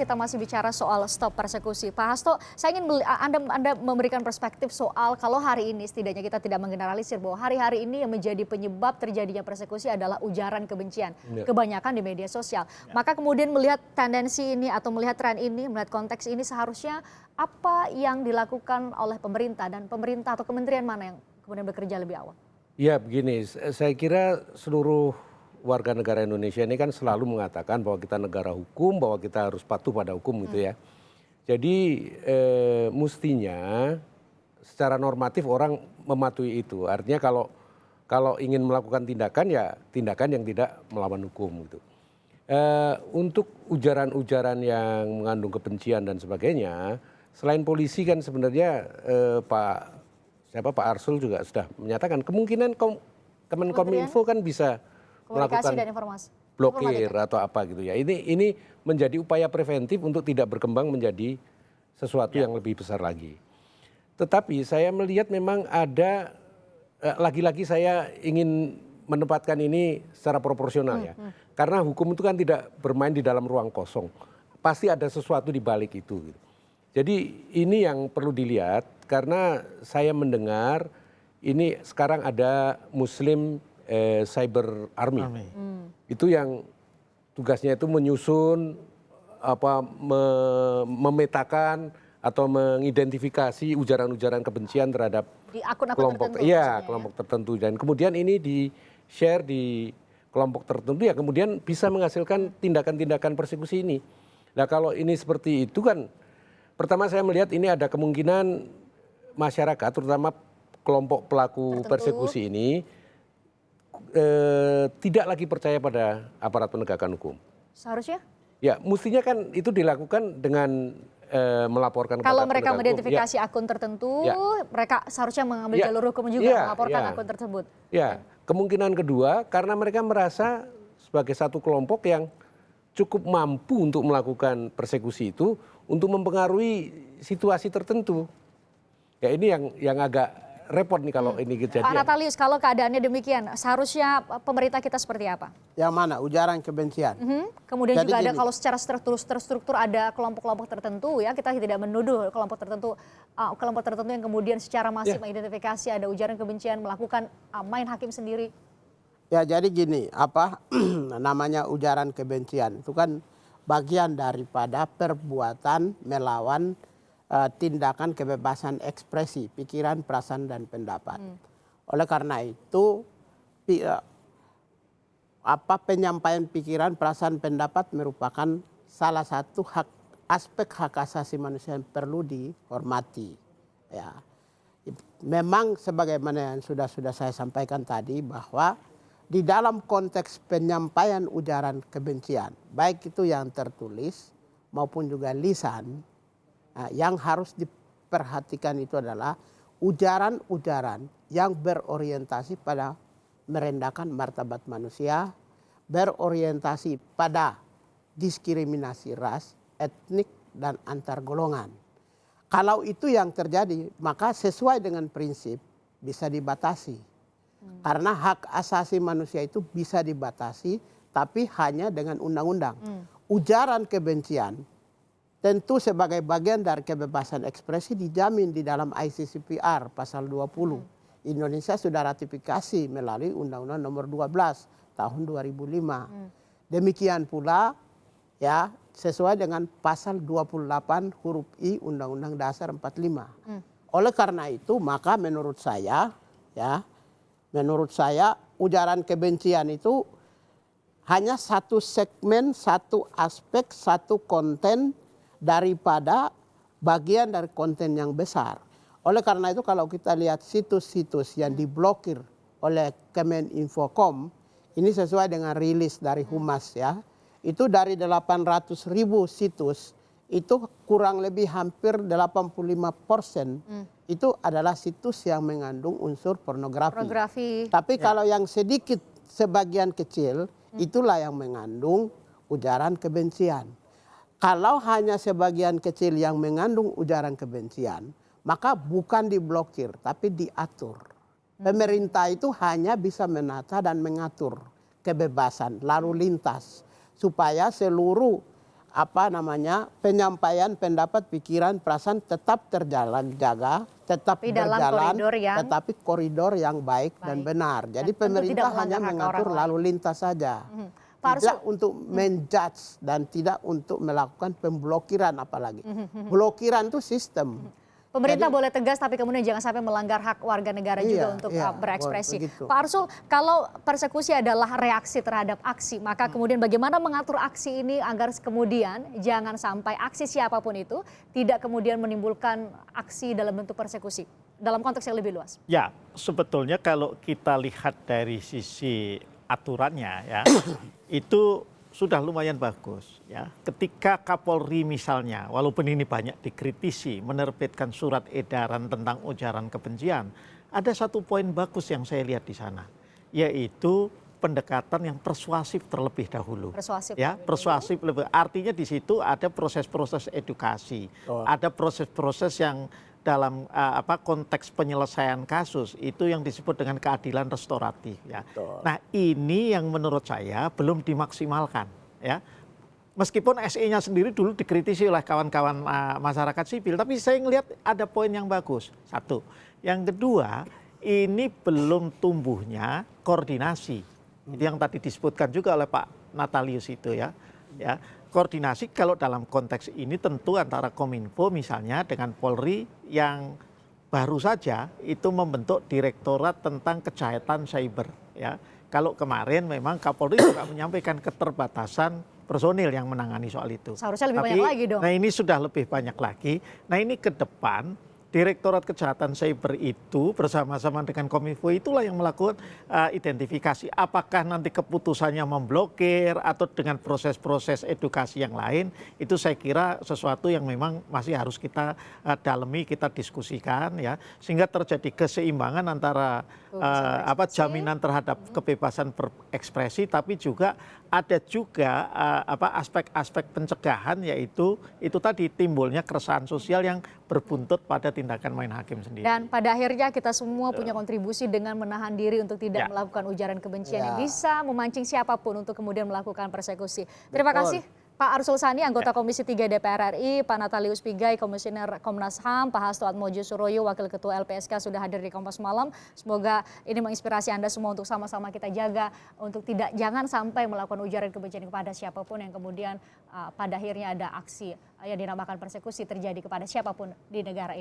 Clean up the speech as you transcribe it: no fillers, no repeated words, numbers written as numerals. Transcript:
kita masih bicara soal stop persekusi. Pak Hasto, saya ingin Anda memberikan perspektif soal kalau hari ini setidaknya kita tidak menggeneralisir bahwa hari-hari ini yang menjadi penyebab terjadinya persekusi adalah ujaran kebencian. Kebanyakan di media sosial. Maka kemudian melihat tendensi ini atau melihat tren ini, melihat konteks ini seharusnya apa yang dilakukan oleh pemerintah dan pemerintah atau kementerian mana yang kemudian bekerja lebih awal? Ya begini, saya kira seluruh warga negara Indonesia ini kan selalu mengatakan bahwa kita negara hukum, bahwa kita harus patuh pada hukum gitu ya. Jadi mestinya secara normatif orang mematuhi itu. Artinya kalau ingin melakukan tindakan ya tindakan yang tidak melawan hukum gitu. Untuk ujaran-ujaran yang mengandung kebencian dan sebagainya, selain polisi kan sebenarnya Pak Arsul juga sudah menyatakan kemungkinan Kemenkominfo kan bisa melakukan dan informasi. blokir atau apa gitu ya. Ini menjadi upaya preventif untuk tidak berkembang menjadi sesuatu yang lebih besar lagi. Tetapi saya melihat memang ada lagi-lagi saya ingin menempatkan ini secara proporsional ya. Karena hukum itu kan tidak bermain di dalam ruang kosong. Pasti ada sesuatu di balik itu gitu. Jadi ini yang perlu dilihat karena saya mendengar ini sekarang ada Muslim Cyber Army. Itu yang tugasnya itu menyusun memetakan atau mengidentifikasi ujaran-ujaran kebencian terhadap di akun-akun kelompok tertentu. Kelompok tertentu dan kemudian ini di-share di kelompok tertentu ya kemudian bisa menghasilkan tindakan-tindakan persekusi ini. Nah, kalau ini seperti itu kan pertama saya melihat ini ada kemungkinan masyarakat terutama kelompok pelaku persekusi ini tidak lagi percaya pada aparat penegakan hukum. Seharusnya? Ya, mestinya kan itu dilakukan dengan melaporkan kalau kepada mereka penegak mengidentifikasi hukum. akun tertentu, mereka seharusnya mengambil jalur hukum juga melaporkan akun tersebut. Ya, kemungkinan kedua karena mereka merasa sebagai satu kelompok yang cukup mampu untuk melakukan persekusi itu untuk mempengaruhi situasi tertentu. Ya ini yang agak repot nih kalau ini kejadian. Pak Natalius, kalau keadaannya demikian, seharusnya pemerintah kita seperti apa? Yang mana? Ujaran kebencian. Kemudian Jadi juga ada gini, kalau secara terstruktur ada kelompok-kelompok tertentu ya, kita tidak menuduh kelompok tertentu yang kemudian secara masif mengidentifikasi ada ujaran kebencian, melakukan main hakim sendiri. Ya jadi gini, namanya ujaran kebencian itu kan bagian daripada perbuatan melawan tindakan kebebasan ekspresi, pikiran, perasaan, dan pendapat. Oleh karena itu, penyampaian pikiran, perasaan, pendapat merupakan salah satu aspek hak asasi manusia yang perlu dihormati. Ya, memang sebagaimana yang sudah saya sampaikan tadi bahwa di dalam konteks penyampaian ujaran kebencian, baik itu yang tertulis maupun juga lisan. Nah, yang harus diperhatikan itu adalah ujaran-ujaran yang berorientasi pada merendahkan martabat manusia, berorientasi pada diskriminasi ras, etnik, dan antar golongan. Kalau itu yang terjadi, maka sesuai dengan prinsip bisa dibatasi. Karena hak asasi manusia itu bisa dibatasi, tapi hanya dengan undang-undang. Ujaran kebencian tentu sebagai bagian dari kebebasan ekspresi dijamin di dalam ICCPR pasal 20. Indonesia sudah ratifikasi melalui Undang-Undang Nomor 12 tahun 2005. Demikian pula ya sesuai dengan pasal 28 huruf I Undang-Undang Dasar 45. Oleh karena itu maka menurut saya ujaran kebencian itu hanya satu segmen, satu aspek, satu konten daripada bagian dari konten yang besar. Oleh karena itu kalau kita lihat situs-situs yang diblokir oleh Kemeninfocom, ini sesuai dengan rilis dari Humas ya, itu dari 800.000 situs, itu kurang lebih hampir 85% itu adalah situs yang mengandung unsur pornografi. Tapi kalau yang sedikit, sebagian kecil, itulah yang mengandung ujaran kebencian. Kalau hanya sebagian kecil yang mengandung ujaran kebencian, maka bukan diblokir, tapi diatur. Pemerintah itu hanya bisa menata dan mengatur kebebasan lalu lintas supaya seluruh penyampaian pendapat, pikiran, perasaan tetap jaga, tetap Tapi dalam berjalan, koridor yang tetapi koridor yang baik dan benar. Jadi Dan tentu tidak pemerintah hanya melanggar hak mengatur orang lalu lintas saja. Pak Tidak Arsul, untuk menjudge dan tidak untuk melakukan pemblokiran apalagi. Blokiran itu sistem. pemerintah boleh tegas tapi kemudian jangan sampai melanggar hak warga negara juga Iya, untuk iya, berekspresi. begitu. Pak Arsul, kalau persekusi adalah reaksi terhadap aksi, maka kemudian bagaimana mengatur aksi ini agar kemudian jangan sampai aksi siapapun itu tidak kemudian menimbulkan aksi dalam bentuk persekusi dalam konteks yang lebih luas? Ya, sebetulnya kalau kita lihat dari sisi aturannya ya, itu sudah lumayan bagus ya. Ketika Kapolri misalnya, walaupun ini banyak dikritisi, menerbitkan surat edaran tentang ujaran kebencian, ada satu poin bagus yang saya lihat di sana, yaitu pendekatan yang persuasif terlebih dahulu. Persuasif Ya, terlebih persuasif lebih. Artinya di situ ada proses-proses edukasi, ada proses-proses yang dalam konteks penyelesaian kasus itu yang disebut dengan keadilan restoratif ya. Nah, ini yang menurut saya belum dimaksimalkan ya. Meskipun SE-nya sendiri dulu dikritisi oleh kawan-kawan masyarakat sipil, tapi saya melihat ada poin yang bagus. Satu. Yang kedua, ini belum tumbuhnya koordinasi. Itu yang tadi disebutkan juga oleh Pak Natalius itu ya. Ya. Koordinasi kalau dalam konteks ini tentu antara Kominfo misalnya dengan Polri yang baru saja itu membentuk direktorat tentang kejahatan cyber ya. Kalau kemarin memang Kapolri juga menyampaikan keterbatasan personil yang menangani soal itu. Seharusnya lebih banyak lagi dong. Nah, ini sudah lebih banyak lagi. Nah, ini ke depan Direktorat Kejahatan Cyber itu bersama-sama dengan Kominfo itulah yang melakukan identifikasi apakah nanti keputusannya memblokir atau dengan proses-proses edukasi yang lain, itu saya kira sesuatu yang memang masih harus kita dalami, kita diskusikan ya, sehingga terjadi keseimbangan antara jaminan terhadap kebebasan berekspresi, tapi juga ada juga aspek-aspek pencegahan, yaitu itu tadi timbulnya keresahan sosial yang berbuntut pada tindakan main hakim sendiri. Dan pada akhirnya kita semua punya kontribusi dengan menahan diri untuk tidak melakukan ujaran kebencian yang bisa memancing siapapun untuk kemudian melakukan persekusi. Terima kasih Pak Arsul Sani, anggota Komisi 3 DPR RI, Pak Natalius Pigai, Komisioner Komnas HAM, Pak Hasto Atmojo Suroyo, Wakil Ketua LPSK sudah hadir di Kompas Malam. Semoga ini menginspirasi Anda semua untuk sama-sama kita jaga untuk jangan sampai melakukan ujaran kebencian kepada siapapun yang kemudian pada akhirnya ada aksi yang dinamakan persekusi terjadi kepada siapapun di negara ini.